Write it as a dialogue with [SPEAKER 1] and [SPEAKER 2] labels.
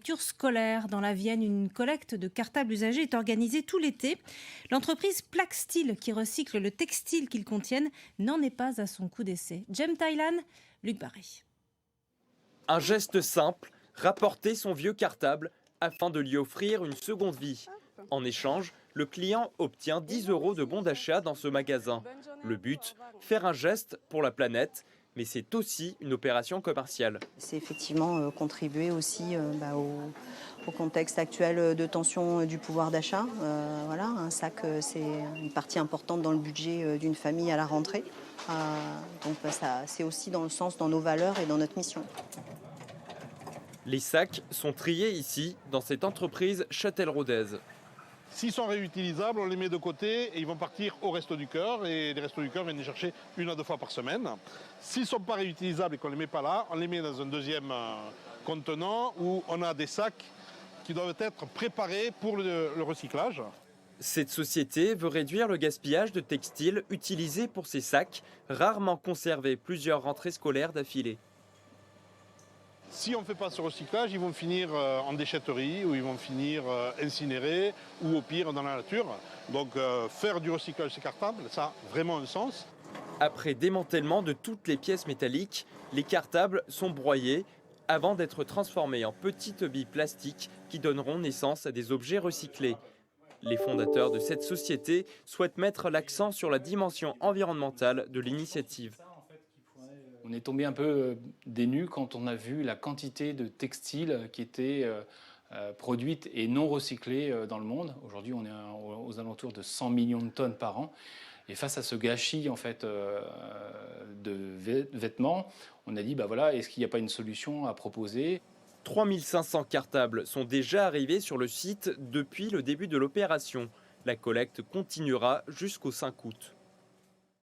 [SPEAKER 1] fournitures scolaires. Dans la Vienne, une collecte de cartables usagés est organisée tout l'été. L'entreprise Plaque-Style, qui recycle le textile qu'ils contiennent, n'en est pas à son coup d'essai. Jem Thailand, Luc Barré.
[SPEAKER 2] Un geste simple, rapporter son vieux cartable afin de lui offrir une seconde vie. En échange, le client obtient 10 € de bon d'achat dans ce magasin. Le but, faire un geste pour la planète, mais c'est aussi une opération commerciale.
[SPEAKER 3] C'est effectivement contribuer aussi au contexte actuel de tension du pouvoir d'achat. Voilà, un sac, c'est une partie importante dans le budget d'une famille à la rentrée. Donc c'est aussi dans le sens, dans nos valeurs et dans notre mission.
[SPEAKER 2] Les sacs sont triés ici, dans cette entreprise châtelleraudaise.
[SPEAKER 4] S'ils sont réutilisables, on les met de côté et ils vont partir au Resto du Cœur. Et les Restos du Cœur viennent les chercher 1 à 2 fois par semaine. S'ils ne sont pas réutilisables et qu'on ne les met pas là, on les met dans un deuxième contenant où on a des sacs qui doivent être préparés pour le recyclage.
[SPEAKER 2] Cette société veut réduire le gaspillage de textiles utilisés pour ces sacs, rarement conservés plusieurs rentrées scolaires d'affilée.
[SPEAKER 4] Si on ne fait pas ce recyclage, ils vont finir en déchetterie ou ils vont finir incinérés ou au pire dans la nature. Donc faire du recyclage de ces cartables, ça a vraiment un sens.
[SPEAKER 2] Après démantèlement de toutes les pièces métalliques, les cartables sont broyés avant d'être transformés en petites billes plastiques qui donneront naissance à des objets recyclés. Les fondateurs de cette société souhaitent mettre l'accent sur la dimension environnementale de l'initiative.
[SPEAKER 5] On est tombé un peu des nues quand on a vu la quantité de textiles qui étaient produites et non recyclées dans le monde. Aujourd'hui, on est aux alentours de 100 millions de tonnes par an. Et face à ce gâchis en fait, de vêtements, on a dit, voilà, est-ce qu'il n'y a pas une solution à proposer ?
[SPEAKER 2] 3500 cartables sont déjà arrivés sur le site depuis le début de l'opération. La collecte continuera jusqu'au 5 août.